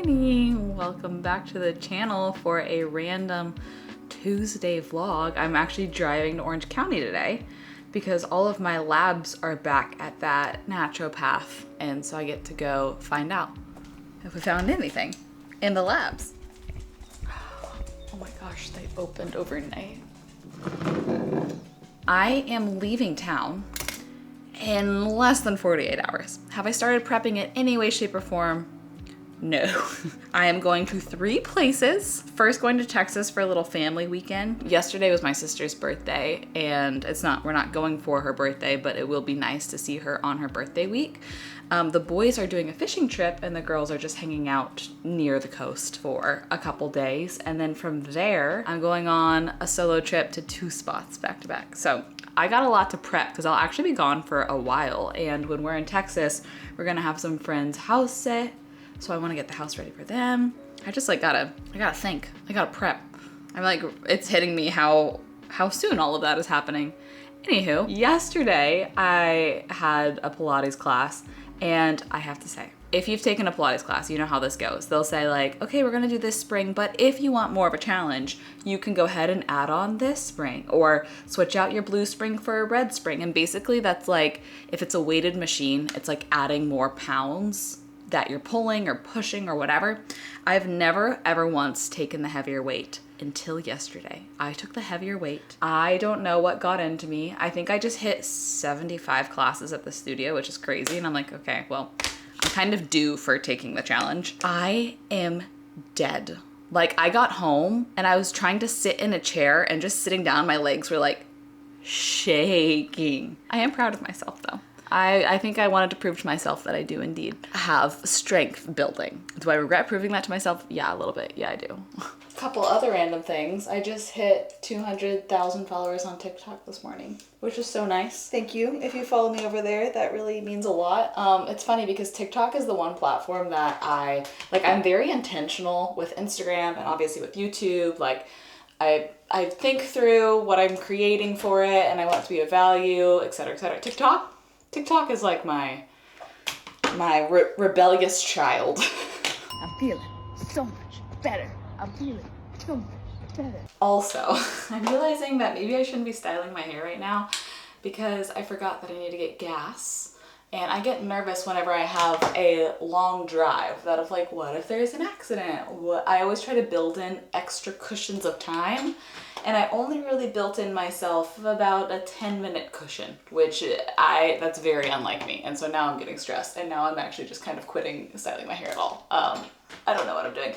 morning. Welcome back to the channel for a random Tuesday vlog. I'm actually driving to Orange County today because all of my labs are back at that naturopath, and so I get to go find out if we found anything in the labs. Oh my gosh, they opened overnight. I am leaving town in less than 48 hours. Have I started prepping in any way, shape, or form? No. I am going to 3 places. First, going to Texas for a little family weekend. Yesterday was my sister's birthday, and we're not going for her birthday, but it will be nice to see her on her birthday week. The boys are doing a fishing trip, and the girls are just hanging out near the coast for a couple days. And then from there, I'm going on a solo trip to 2 spots back to back. So I got a lot to prep because I'll actually be gone for a while. And when we're in Texas, we're gonna have some friends' house set. So I want to get the house ready for them. I just gotta think. I gotta prep. I'm like, it's hitting me how soon all of that is happening. Anywho, yesterday I had a Pilates class, and I have to say, if you've taken a Pilates class, you know how this goes. They'll say like, okay, we're gonna do this spring, but if you want more of a challenge, you can go ahead and add on this spring or switch out your blue spring for a red spring. And basically that's like, if it's a weighted machine, it's like adding more pounds that you're pulling or pushing or whatever. I've never ever once taken the heavier weight until yesterday. I took the heavier weight. I don't know what got into me. I think I just hit 75 classes at the studio, which is crazy. And I'm like, okay, well, I'm kind of due for taking the challenge. I am dead. Like, I got home and I was trying to sit in a chair, and just sitting down, my legs were like shaking. I am proud of myself though. I think I wanted to prove to myself that I do indeed have strength building. Do I regret proving that to myself? Yeah, a little bit. Yeah, I do. A couple other random things. I just hit 200,000 followers on TikTok this morning, which is so nice. Thank you. If you follow me over there, that really means a lot. It's funny because TikTok is the one platform that I'm very intentional with Instagram and obviously with YouTube. Like, I think through what I'm creating for it, and I want it to be of value, et cetera, et cetera. TikTok is like my rebellious child. I'm feeling so much better. I'm feeling so much better. Also, I'm realizing that maybe I shouldn't be styling my hair right now because I forgot that I need to get gas. And I get nervous whenever I have a long drive that of like, what if there's an accident? I always try to build in extra cushions of time. And I only really built in myself about a 10-minute cushion, which that's very unlike me. And so now I'm getting stressed, and now I'm actually just kind of quitting styling my hair at all. I don't know what I'm doing.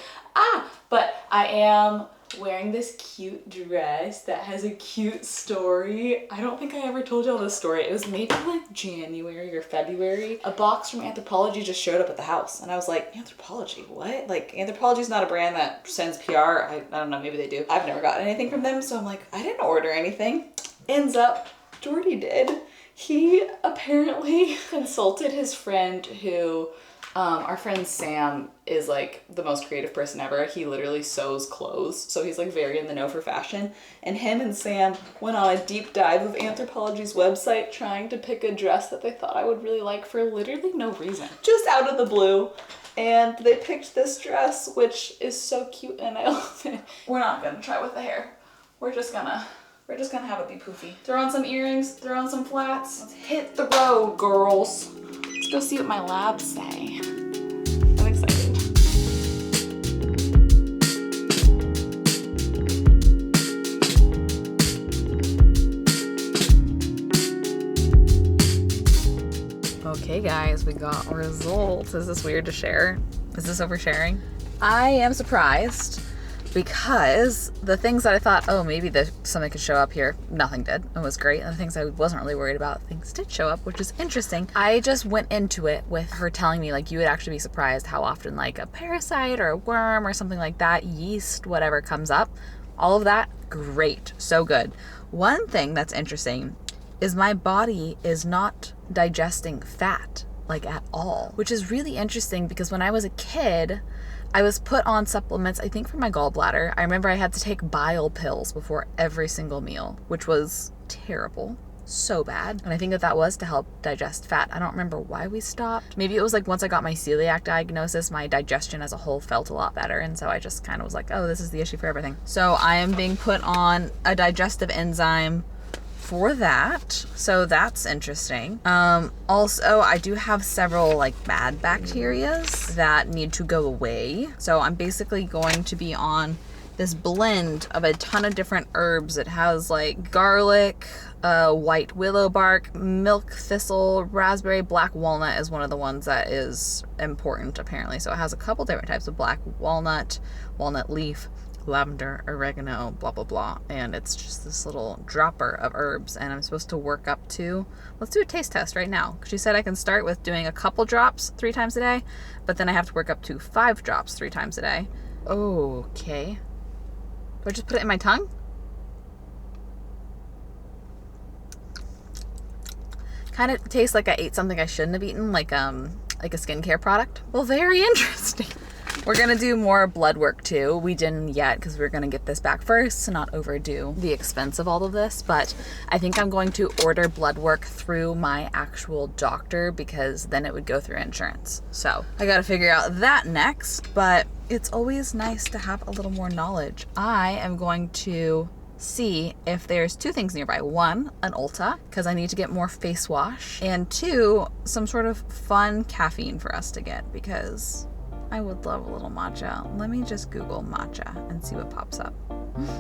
But I am wearing this cute dress that has a cute story. I don't think I ever told y'all this story. It was maybe like January or February. A box from Anthropologie just showed up at the house, and I was like, Anthropologie, what? Like, Anthropologie's not a brand that sends PR. I don't know, maybe they do. I've never gotten anything from them, so I'm like, I didn't order anything. Ends up, Jordy did. He apparently consulted his friend who, our friend Sam is like the most creative person ever. He literally sews clothes, so he's like very in the know for fashion. And him and Sam went on a deep dive of Anthropologie's website trying to pick a dress that they thought I would really like for literally no reason. Just out of the blue. And they picked this dress, which is so cute, and I love it. We're not gonna try with the hair. We're just gonna have it be poofy. Throw on some earrings, throw on some flats. Let's hit the road, girls. Let's go see what my labs say. I'm excited. Okay guys, we got results. Is this weird to share? Is this oversharing? I am surprised because the things that I thought, oh, maybe something could show up here, nothing did. It was great. And the things I wasn't really worried about, things did show up, which is interesting. I just went into it with her telling me, like, you would actually be surprised how often, like, a parasite or a worm or something like that, yeast, whatever comes up. All of that, great. So good. One thing that's interesting is my body is not digesting fat, like, at all, which is really interesting because when I was a kid, I was put on supplements, I think for my gallbladder. I remember I had to take bile pills before every single meal, which was terrible. so bad. And I think that was to help digest fat. I don't remember why we stopped. Maybe it was like once I got my celiac diagnosis, my digestion as a whole felt a lot better. And so I just kind of was like, oh, this is the issue for everything. So I am being put on a digestive enzyme for that. So that's interesting. Also, I do have several like bad bacterias that need to go away. So I'm basically going to be on this blend of a ton of different herbs. It has like garlic, white willow bark, milk thistle, raspberry, black walnut is one of the ones that is important apparently. So it has a couple different types of black walnut, walnut leaf, lavender, oregano, blah blah blah, and it's just this little dropper of herbs, and I'm supposed to work up to, let's do a taste test right now. She said I can start with doing a couple drops 3 times a day, but then I have to work up to 5 drops 3 times a day. Okay. Do I just put it in my tongue? Kind of tastes like I ate something I shouldn't have eaten, like a skincare product. Well, very interesting. We're gonna do more blood work too. We didn't yet because we're gonna get this back first to not overdo the expense of all of this, but I think I'm going to order blood work through my actual doctor because then it would go through insurance. So I gotta figure out that next, but it's always nice to have a little more knowledge. I am going to see if there's 2 things nearby. 1, an Ulta, because I need to get more face wash, and 2, some sort of fun caffeine for us to get because I would love a little matcha. Let me just Google matcha and see what pops up.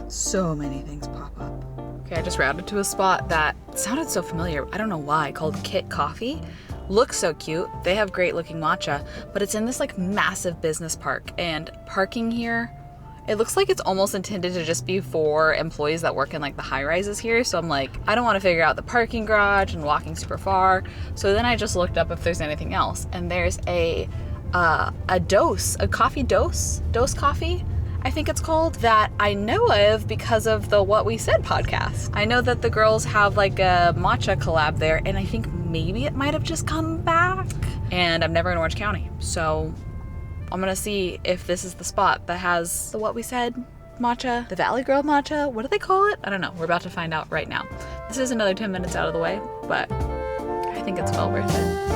So many things pop up. Okay, I just routed to a spot that sounded so familiar. I don't know why, called Kit Coffee. Looks so cute. They have great looking matcha, but it's in this like massive business park, and parking here, it looks like it's almost intended to just be for employees that work in like the high rises here. So I'm like, I don't want to figure out the parking garage and walking super far. So then I just looked up if there's anything else, and there's a coffee dose coffee, I think it's called, that I know of because of the What We Said podcast. I know that the girls have like a matcha collab there, and I think maybe it might have just come back. And I'm never in Orange County, so I'm gonna see if this is the spot that has the What We Said matcha, the Valley Girl matcha. What do they call it? I don't know. We're about to find out right now. This is another 10 minutes out of the way, but I think it's well worth it.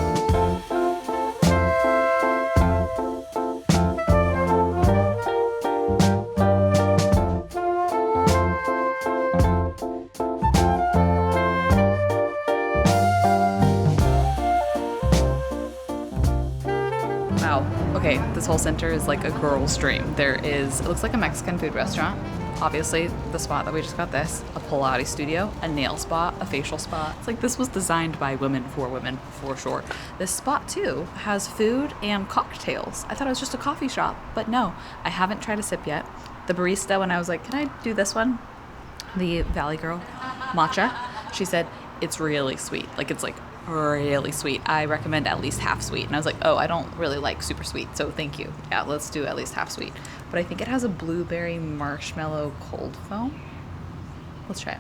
Okay, this whole center is like a girl's dream. There is, it looks like a Mexican food restaurant. Obviously, the spot that we just got this, a Pilates studio, a nail spa, a facial spa. It's like this was designed by women for sure. This spot too has food and cocktails. I thought it was just a coffee shop, but no, I haven't tried a sip yet. The barista, when I was like, can I do this one? The Valley Girl matcha, she said, it's really sweet. Like it's like really sweet. I recommend at least half sweet. And I was like, oh, I don't really like super sweet, so thank you. Yeah, let's do at least half sweet. But I think it has a blueberry marshmallow cold foam. Let's try it.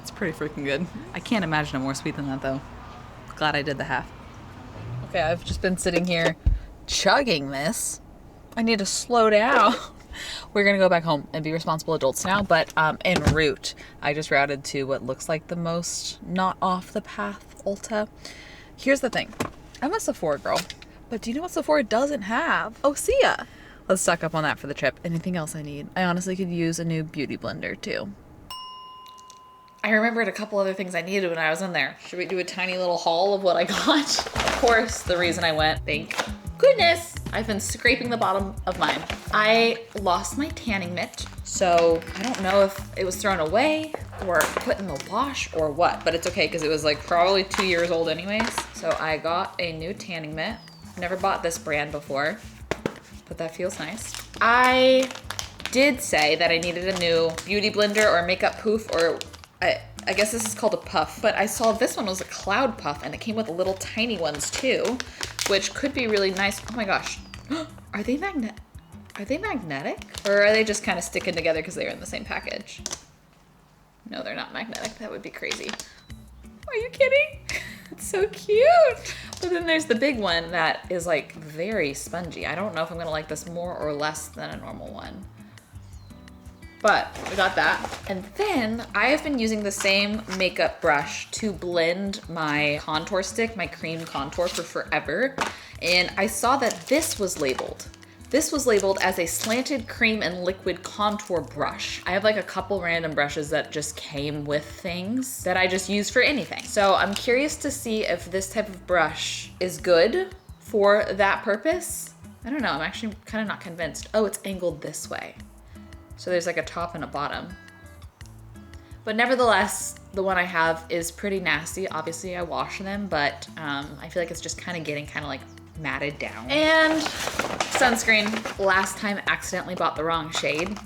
It's pretty freaking good. I can't imagine it more sweet than that though. Glad I did the half. Okay, I've just been sitting here chugging this. I need to slow down. We're gonna go back home and be responsible adults now, but en route, I just routed to what looks like the most not off the path Ulta. Here's the thing, I'm a Sephora girl, but do you know what Sephora doesn't have? Osea. Let's stock up on that for the trip. Anything else I need? I honestly could use a new beauty blender too. I remembered a couple other things I needed when I was in there. Should we do a tiny little haul of what I got? Of course, the reason I went, thank goodness, I've been scraping the bottom of mine. I lost my tanning mitt, so I don't know if it was thrown away or put in the wash or what, but it's okay because it was like probably 2 years old anyways. So I got a new tanning mitt. Never bought this brand before, but that feels nice. I did say that I needed a new beauty blender or makeup poof, or I guess this is called a puff, but I saw this one was a cloud puff and it came with little tiny ones too, which could be really nice. Oh my gosh, are they magnetic? Or are they just kind of sticking together because they're in the same package? No, they're not magnetic. That would be crazy. Are you kidding? It's so cute. But then there's the big one that is like very spongy. I don't know if I'm gonna like this more or less than a normal one. But we got that. And then I have been using the same makeup brush to blend my contour stick, my cream contour, for forever. And I saw that this was labeled. This was labeled as a slanted cream and liquid contour brush. I have like a couple random brushes that just came with things that I just use for anything. So I'm curious to see if this type of brush is good for that purpose. I don't know, I'm actually kind of not convinced. Oh, it's angled this way. So there's like a top and a bottom. But nevertheless, the one I have is pretty nasty. Obviously I wash them, but I feel like it's just kind of getting kind of like matted down. And sunscreen. Last time accidentally bought the wrong shade.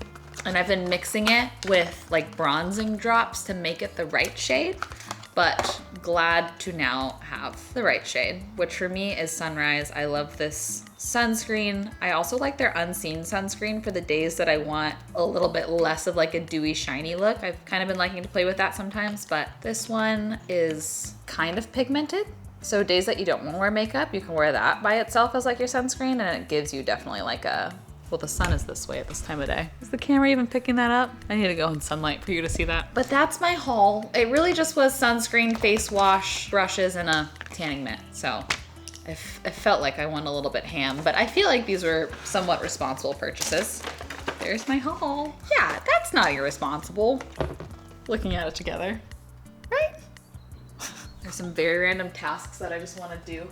And I've been mixing it with like bronzing drops to make it the right shade. But glad to now have the right shade, which for me is Sunrise. I love this sunscreen. I also like their unseen sunscreen for the days that I want a little bit less of like a dewy, shiny look. I've kind of been liking to play with that sometimes, but this one is kind of pigmented. So days that you don't want to wear makeup, you can wear that by itself as like your sunscreen, and it gives you definitely like a, well, the sun is this way at this time of day. Is the camera even picking that up? I need to go in sunlight for you to see that. But that's my haul. It really just was sunscreen, face wash, brushes, and a tanning mitt. So I felt like I went a little bit ham, but I feel like these were somewhat responsible purchases. There's my haul. Yeah, that's not irresponsible. Looking at it together, right? There's some very random tasks that I just want to do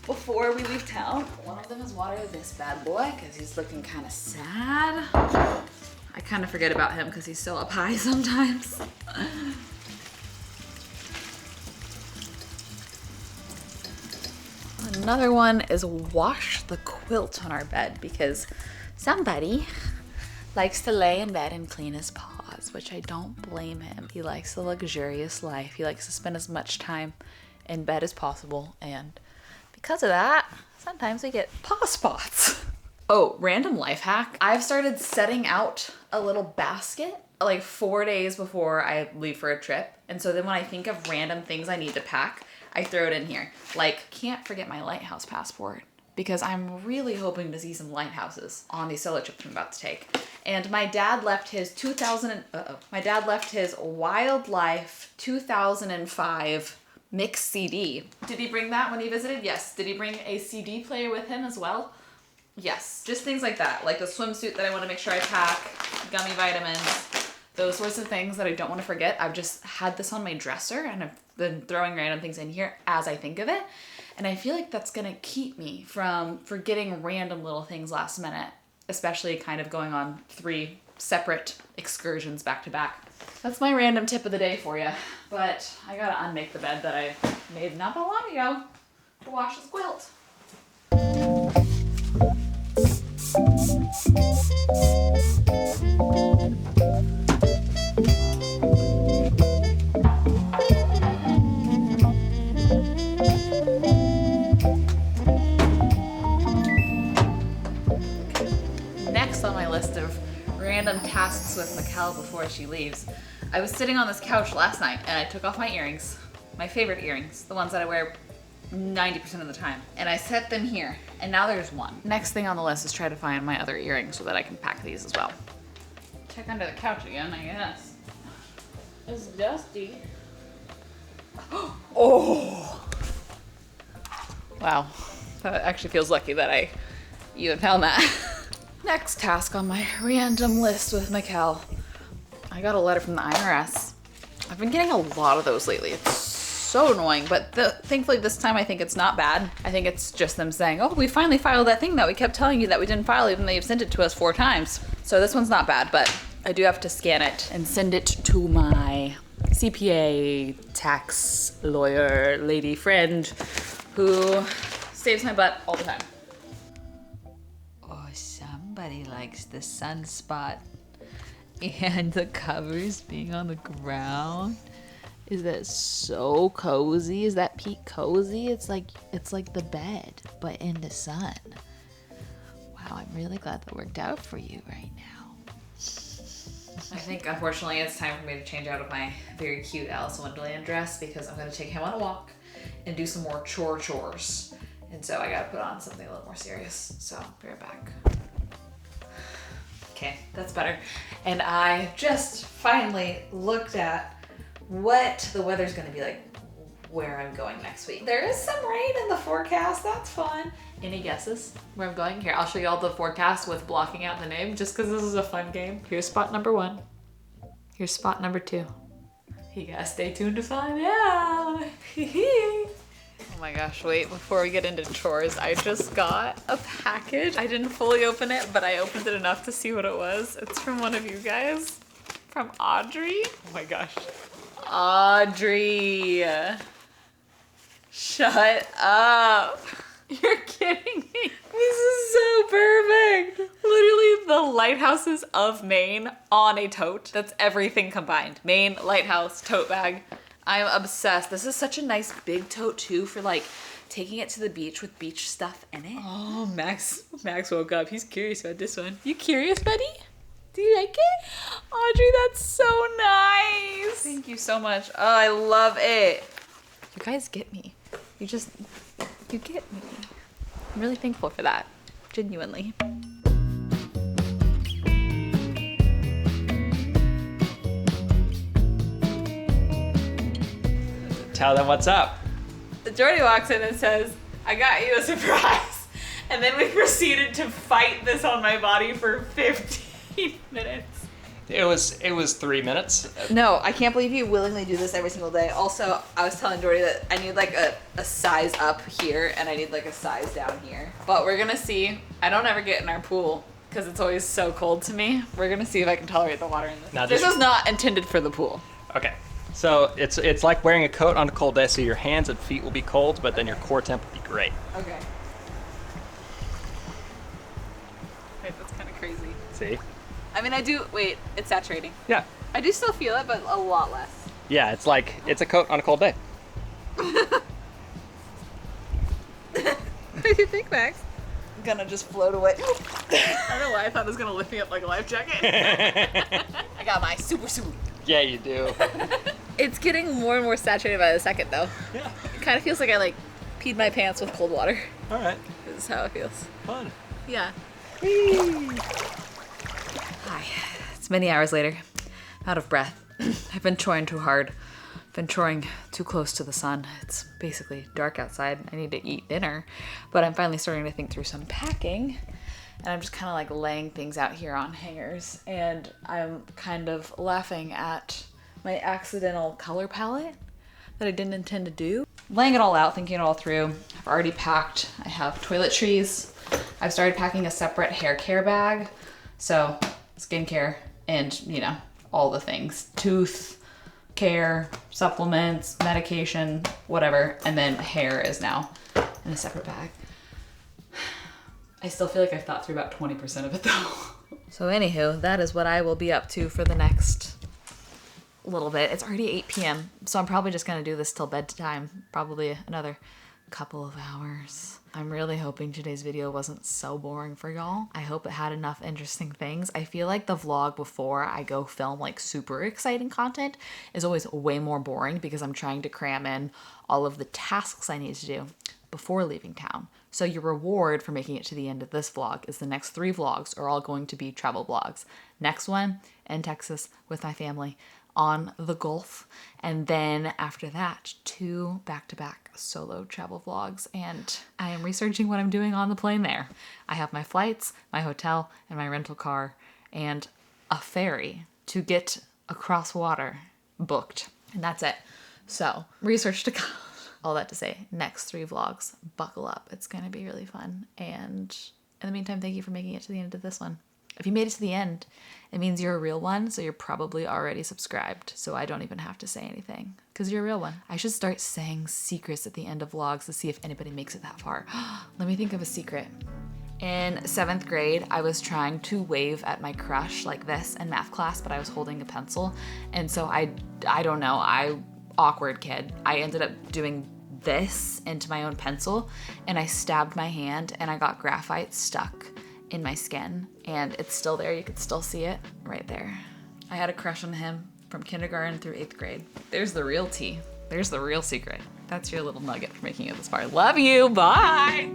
before we leave town. One of them is water this bad boy because he's looking kind of sad. I kind of forget about him because he's so up high sometimes. Another one is wash the quilt on our bed because somebody likes to lay in bed and clean his paws, which I don't blame him. He likes the luxurious life. He likes to spend as much time in bed as possible, and because of that, sometimes we get paw spots. Oh, random life hack. I've started setting out a little basket like 4 days before I leave for a trip. And so then when I think of random things I need to pack, I throw it in here. Like, can't forget my lighthouse passport because I'm really hoping to see some lighthouses on these solo trips I'm about to take. And my dad left his Wildlife 2005 mix CD. Did he bring that when he visited? Yes. Did he bring a CD player with him as well? Yes. Just things like that, like the swimsuit that I want to make sure I pack, gummy vitamins, those sorts of things that I don't want to forget. I've just had this on my dresser and I've been throwing random things in here as I think of it. And I feel like that's gonna keep me from forgetting random little things last minute, especially kind of going on 3 separate excursions back to back. That's my random tip of the day for you. But I gotta unmake the bed that I made not that long ago to wash this quilt. Next on my list of random tasks with Michel before she leaves, I was sitting on this couch last night and I took off my earrings, my favorite earrings, the ones that I wear 90% of the time, and I set them here, and now there's one. Next thing on the list is try to find my other earrings so that I can pack these as well. Check under the couch again, I guess. It's dusty. Oh! Wow, that actually feels lucky that I even found that. Next task on my random list with Michel. I got a letter from the IRS. I've been getting a lot of those lately. It's so annoying, but thankfully this time I think it's not bad. I think it's just them saying, oh, we finally filed that thing that we kept telling you that we didn't file even though you've sent it to us 4 times. So this one's not bad, but I do have to scan it and send it to my CPA tax lawyer lady friend who saves my butt all the time. Oh, somebody likes the sunspot and the covers being on the ground. Is that so cozy? Is that peak cozy? It's like the bed, but in the sun. Wow, I'm really glad that worked out for you right now. I think unfortunately it's time for me to change out of my very cute Alice in Wonderland dress because I'm gonna take him on a walk and do some more chores. And so I gotta put on something a little more serious. So, be right back. Okay, that's better. And I just finally looked at what the weather's gonna be like where I'm going next week. There is some rain in the forecast, that's fun. Any guesses where I'm going? Here, I'll show you all the forecast with blocking out the name just because this is a fun game. Here's spot number 1. Here's spot number 2. You gotta stay tuned to find out. Oh my gosh, wait, before we get into chores, I just got a package. I didn't fully open it, but I opened it enough to see what it was. It's from one of you guys, from Audrey. Oh my gosh. Audrey. Shut up. You're kidding me. This is so perfect. Literally the lighthouses of Maine on a tote. That's everything combined. Maine, lighthouse, tote bag. I'm obsessed. This is such a nice big tote too for like taking it to the beach with beach stuff in it. Oh, Max woke up. He's curious about this one. You curious, buddy? Do you like it? Audrey, that's so nice. Thank you so much. Oh, I love it. You guys get me. You get me. I'm really thankful for that. Genuinely. Tell them what's up. Jordy walks in and says, I got you a surprise. And then we proceeded to fight this on my body for 15 minutes. It was 3 minutes. No, I can't believe you willingly do this every single day. Also, I was telling Jordy that I need like a size up here and I need like a size down here. But we're gonna see. I don't ever get in our pool because it's always so cold to me. We're gonna see if I can tolerate the water in this. Now This is not intended for the pool. Okay. So it's like wearing a coat on a cold day, so your hands and feet will be cold, but then your core temp will be great. Okay. Wait, that's kind of crazy. See? I mean, it's saturating. Yeah. I do still feel it, but a lot less. Yeah, it's like it's a coat on a cold day. What do you think, Max? I'm gonna just float away. I don't know why I thought it was gonna lift me up like a life jacket. I got my super suit. Yeah, you do. It's getting more and more saturated by the second, though. Yeah. It kind of feels like I like peed my pants with cold water. All right. This is how it feels. Fun. Yeah. Whee! Hi. It's many hours later. Out of breath. I've been choring too hard. Been choring too close to the sun. It's basically dark outside. I need to eat dinner, but I'm finally starting to think through some packing. And I'm just kind of like laying things out here on hangers, and I'm kind of laughing at my accidental color palette that I didn't intend to do. Laying it all out, thinking it all through. I've already packed. I have toiletries. I've started packing a separate hair care bag. So skincare and, you know, all the things. Tooth care, supplements, medication, whatever. And then hair is now in a separate bag. I still feel like I've thought through about 20% of it though. So anywho, that is what I will be up to for the next little bit. It's already 8 p.m. So I'm probably just gonna do this till bedtime. Probably another couple of hours. I'm really hoping today's video wasn't so boring for y'all. I hope it had enough interesting things. I feel like the vlog before I go film like super exciting content is always way more boring because I'm trying to cram in all of the tasks I need to do before leaving town. So your reward for making it to the end of this vlog is the next 3 vlogs are all going to be travel vlogs. Next one in Texas with my family on the Gulf. And then after that, 2 back-to-back solo travel vlogs. And I am researching what I'm doing on the plane there. I have my flights, my hotel, and my rental car, and a ferry to get across water booked. And that's it. So research to come. All that to say, next 3 vlogs, buckle up. It's gonna be really fun. And in the meantime, thank you for making it to the end of this one. If you made it to the end, it means you're a real one, so you're probably already subscribed. So I don't even have to say anything, because you're a real one. I should start saying secrets at the end of vlogs to see if anybody makes it that far. Let me think of a secret. In 7th grade, I was trying to wave at my crush like this in math class, but I was holding a pencil. And so I don't know, awkward kid. I ended up doing this into my own pencil and I stabbed my hand and I got graphite stuck in my skin and it's still there. You could still see it right there. I had a crush on him from kindergarten through 8th grade. There's the real tea. There's the real secret. That's your little nugget for making it this far. Love you. Bye.